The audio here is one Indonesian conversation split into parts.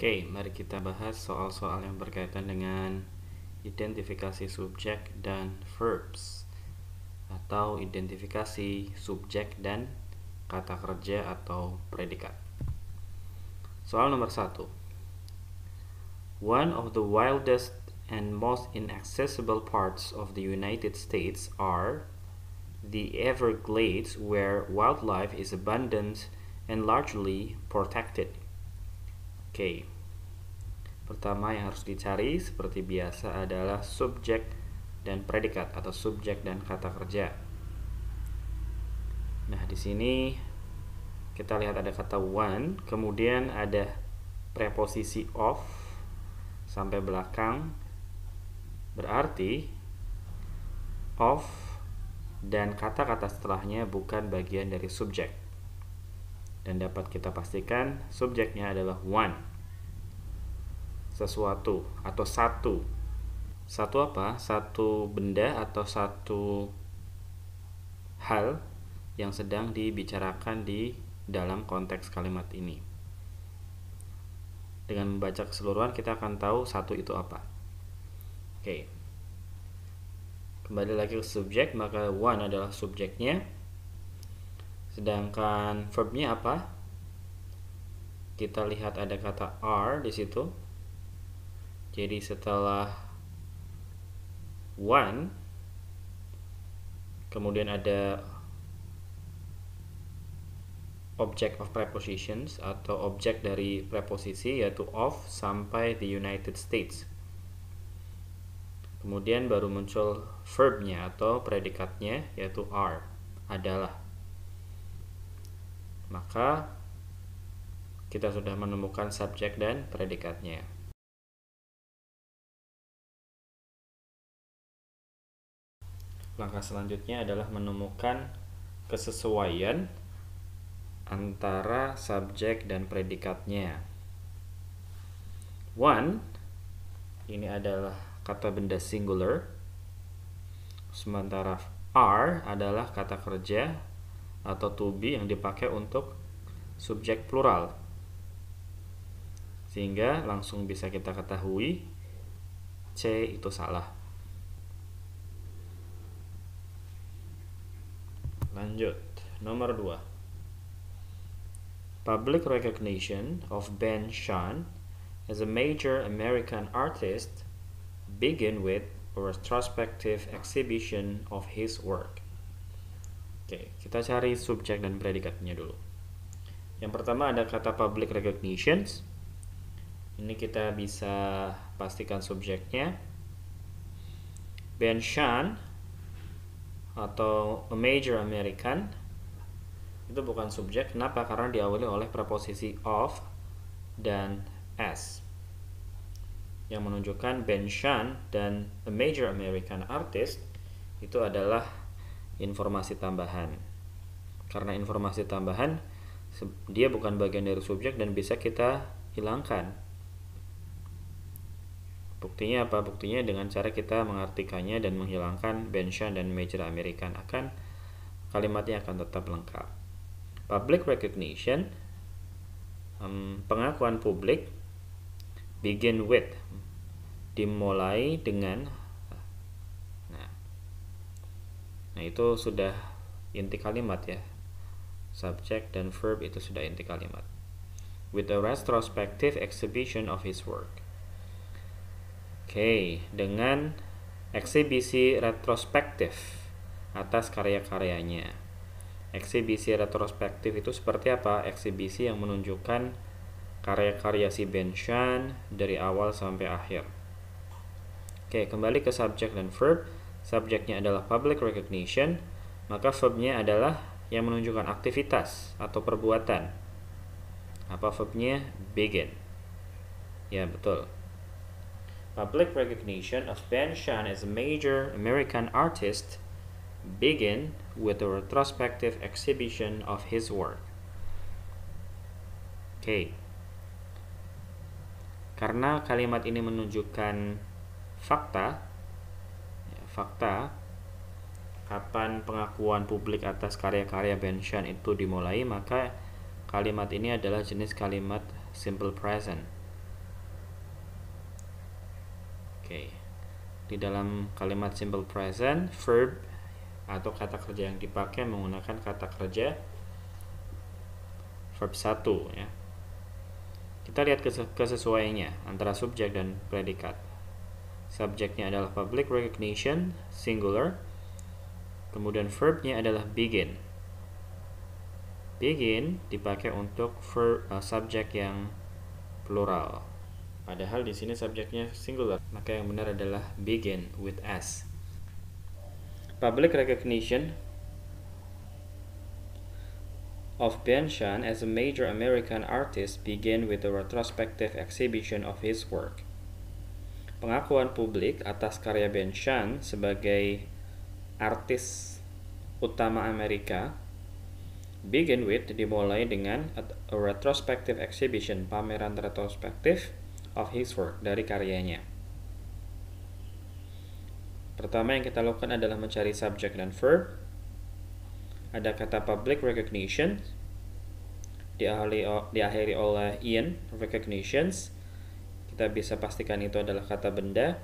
Oke, mari kita bahas soal-soal yang berkaitan dengan identifikasi subjek dan verbs atau identifikasi subjek dan kata kerja atau predikat. Soal nomor 1. One of the wildest and most inaccessible parts of the United States are the Everglades, where wildlife is abundant and largely protected. Oke. Pertama yang harus dicari seperti biasa adalah subjek dan predikat atau subjek dan kata kerja. Nah, di sini kita lihat ada kata one, kemudian ada preposisi of sampai belakang. Berarti of dan kata-kata setelahnya bukan bagian dari subjek. Dan dapat kita pastikan subjeknya adalah one. Sesuatu atau satu. Satu apa? Satu benda atau satu hal yang sedang dibicarakan di dalam konteks kalimat ini. Dengan membaca keseluruhan kita akan tahu satu itu apa. Oke. Kembali lagi ke subjek, maka one adalah subjeknya. Sedangkan verbnya apa? Kita lihat ada kata are di situ. Jadi setelah one, kemudian ada object of prepositions atau objek dari preposisi yaitu of sampai the United States. Kemudian baru muncul verbnya atau predikatnya yaitu are, adalah. Maka kita sudah menemukan subjek dan predikatnya. Langkah selanjutnya adalah menemukan kesesuaian antara subjek dan predikatnya. One, ini adalah kata benda singular, sementara are adalah kata kerja atau to be yang dipakai untuk subjek plural. Sehingga langsung bisa kita ketahui C itu salah. Lanjut, nomor 2. Public recognition of Ben Shahn as a major American artist began with a retrospective exhibition of his work. Oke, kita cari subjek dan predikatnya dulu. Yang pertama ada kata public recognition. Ini kita bisa pastikan subjeknya. Ben Shahn atau a major American itu bukan subjek. Kenapa? Karena diawali oleh preposisi of dan as yang menunjukkan Ben Shahn dan a major American artist itu adalah informasi tambahan. Karena informasi tambahan dia bukan bagian dari subjek dan bisa kita hilangkan. Buktinya apa? Buktinya dengan cara kita mengartikannya dan menghilangkan Ben Shahn dan major American, kalimatnya akan tetap lengkap. Public recognition, pengakuan publik, begin with, dimulai dengan. Nah itu sudah inti kalimat ya. Subjek dan verb itu sudah inti kalimat. With a retrospective exhibition of his work. Oke, dengan eksibisi retrospektif atas karya-karyanya. Eksibisi retrospektif itu seperti apa? Eksibisi yang menunjukkan karya-karya si Ben Shahn dari awal sampai akhir. Oke, kembali ke subjek dan verb. Subjeknya adalah public recognition, maka verbnya adalah yang menunjukkan aktivitas atau perbuatan. Apa verbnya? Begin. Ya, betul. Public recognition of Ben Shahn as a major American artist begin with a retrospective exhibition of his work. Oke. Karena kalimat ini menunjukkan fakta kapan pengakuan publik atas karya-karya Ben Shahn itu dimulai, maka kalimat ini adalah jenis kalimat simple present. Oke. Di dalam kalimat simple present, verb atau kata kerja yang dipakai menggunakan kata kerja verb 1 ya. Kita lihat kesesuaiannya antara subjek dan predikat. Subjeknya adalah public recognition, singular. Kemudian verbnya adalah begin. Begin dipakai untuk subjek yang plural. Padahal di sini subjeknya singular, maka yang benar adalah begin with S. Public recognition of Ben Shahn as a major American artist began with a retrospective exhibition of his work. Pengakuan publik atas karya Ben Shahn sebagai artis utama Amerika begin with dimulai dengan a retrospective exhibition, pameran retrospektif of his work, dari karyanya. Pertama yang kita lakukan adalah mencari subjek dan verb. Ada kata public recognition, diakhiri oleh in, recognitions. Kita bisa pastikan itu adalah kata benda,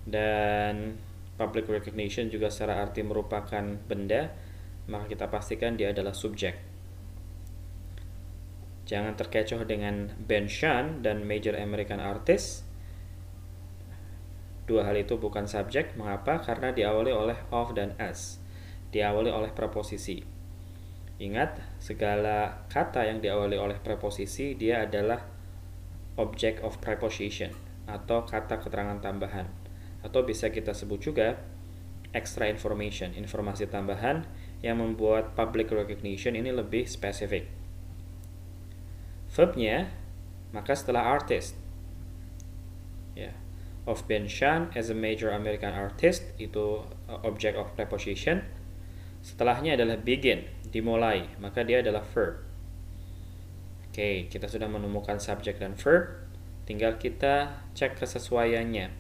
dan public recognition juga secara arti merupakan benda, maka kita pastikan dia adalah subjek. Jangan terkecoh dengan Ben Shahn dan major American artist. Dua hal itu bukan subjek. Mengapa? Karena diawali oleh of dan as, diawali oleh preposisi. Ingat, segala kata yang diawali oleh preposisi dia adalah object of preposition atau kata keterangan tambahan, atau bisa kita sebut juga extra information, informasi tambahan yang membuat public recognition ini lebih spesifik. Verbnya, maka setelah artist ya, of Ben Shahn as a major American artist, itu object of preposition. Setelahnya adalah begin, dimulai, maka dia adalah verb. Oke, kita sudah menemukan subjek dan verb, tinggal kita cek kesesuaiannya.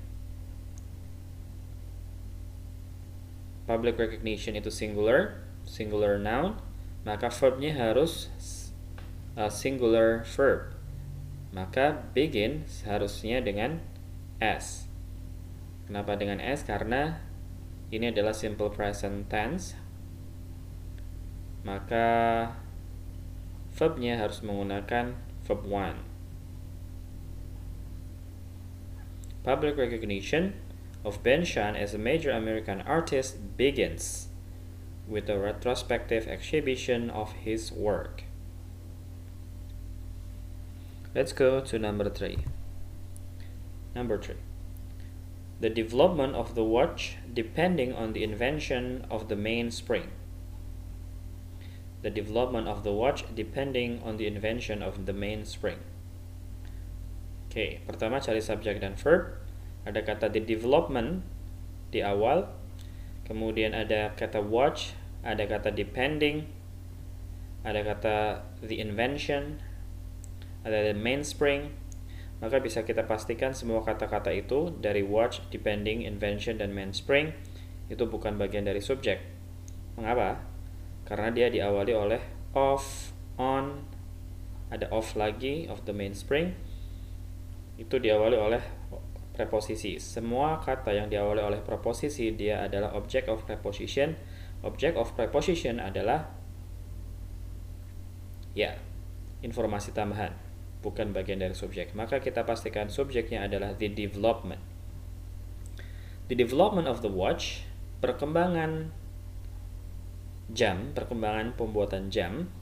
Public recognition itu singular noun, maka verbnya harus singular verb. Maka begin seharusnya dengan S. Kenapa dengan S? Karena ini adalah simple present tense, maka verbnya harus menggunakan verb 1. Public recognition of Ben Shahn as a major American artist begins with a retrospective exhibition of his work. Let's go to number 3. Number 3. The development of the watch depending on the invention of the mainspring. The development of the watch depending on the invention of the mainspring. Oke, pertama cari subjek dan verb. Ada kata the development di awal, kemudian ada kata watch, ada kata depending, ada kata the invention, ada the mainspring. Maka bisa kita pastikan semua kata-kata itu dari watch, depending, invention, dan mainspring itu bukan bagian dari subjek. Mengapa? Karena dia diawali oleh of, on, ada of lagi, of the mainspring, itu diawali oleh preposisi. Semua kata yang diawali oleh preposisi dia adalah object of preposition. Object of preposition adalah ya, informasi tambahan, bukan bagian dari subjek. Maka kita pastikan subjeknya adalah the development. The development of the watch, perkembangan jam, perkembangan pembuatan jam.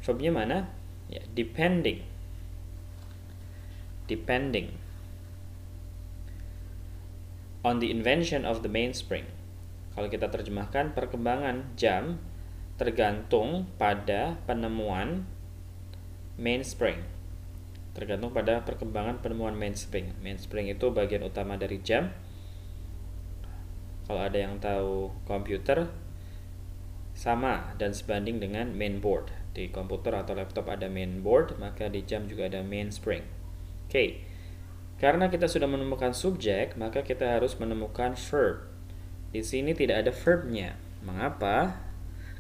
Verbnya mana? Ya, depending. Depending on the invention of the mainspring. Kalau kita terjemahkan, perkembangan jam tergantung pada penemuan mainspring. Tergantung pada perkembangan penemuan mainspring. Mainspring itu bagian utama dari jam. Kalau ada yang tahu komputer, sama dan sebanding dengan mainboard. Di komputer atau laptop ada mainboard, maka di jam juga ada mainspring. Oke. Karena kita sudah menemukan subjek, maka kita harus menemukan verb. Di sini tidak ada verbnya. Mengapa?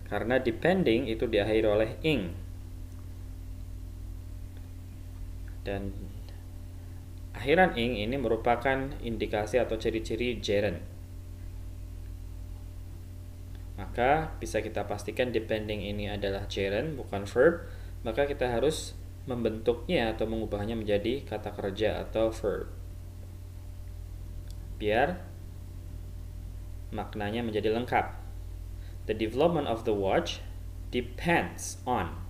Karena depending itu diakhiri oleh ing. Dan akhiran ing ini merupakan indikasi atau ciri-ciri gerund. Maka bisa kita pastikan depending ini adalah gerund bukan verb, maka kita harus membentuknya atau mengubahnya menjadi kata kerja atau verb. Biar maknanya menjadi lengkap. The development of the watch depends on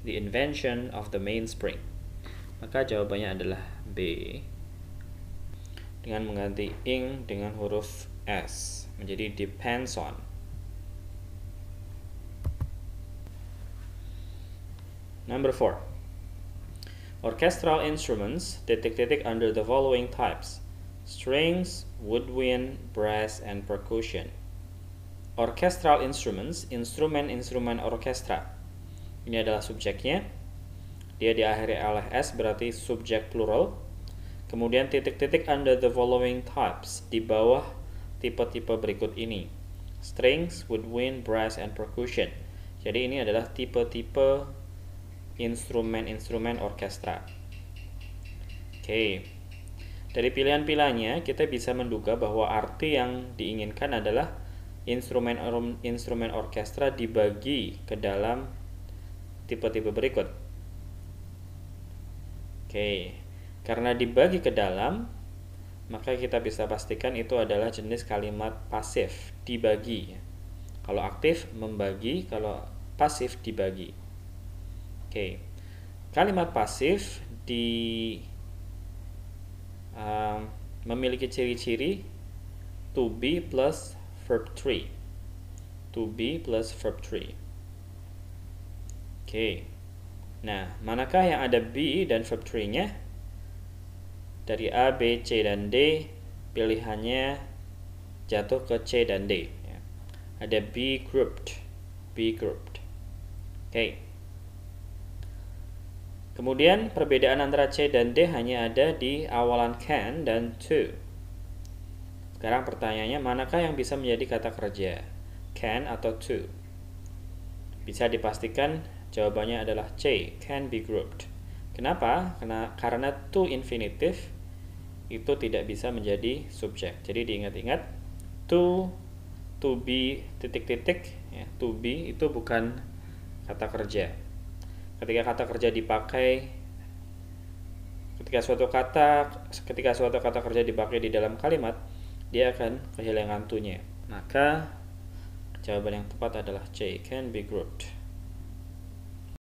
the invention of the mainspring. Maka jawabannya adalah B. Dengan mengganti ing dengan huruf S menjadi depends on. Number 4. Orchestral instruments under the following types: strings, woodwind, brass, and percussion. Orchestral instruments, instrumen-instrumen orkestra. Ini adalah subjeknya. Dia diakhiri oleh S, berarti subjek plural. Kemudian titik-titik under the following types, di bawah tipe-tipe berikut ini: strings, woodwind, brass, and percussion. Jadi ini adalah tipe-tipe instrumen-instrumen orkestra. Oke. Dari pilihan-pilihannya kita bisa menduga bahwa arti yang diinginkan adalah instrumen orkestra dibagi ke dalam tipe-tipe berikut. Oke. Karena dibagi ke dalam, maka kita bisa pastikan itu adalah jenis kalimat pasif, dibagi. Kalau aktif membagi, kalau pasif dibagi. Oke. Kalimat pasif memiliki ciri-ciri to be plus verb 3. To be plus verb 3. Oke. Nah, manakah yang ada be dan verb 3-nya? Dari A, B, C, dan D, pilihannya jatuh ke C dan D. Ada be grouped. Be grouped. Oke. Kemudian perbedaan antara C dan D hanya ada di awalan can dan to. Sekarang pertanyaannya, manakah yang bisa menjadi kata kerja? Can atau to? Bisa dipastikan jawabannya adalah C, can be grouped. Kenapa? Karena to infinitive itu tidak bisa menjadi subjek. Jadi diingat-ingat, to be titik-titik, ya, to be itu bukan kata kerja. Ketika kata kerja dipakai, ketika suatu kata kerja dipakai di dalam kalimat, dia akan kehilangan to-nya. Maka jawaban yang tepat adalah C, can be grouped.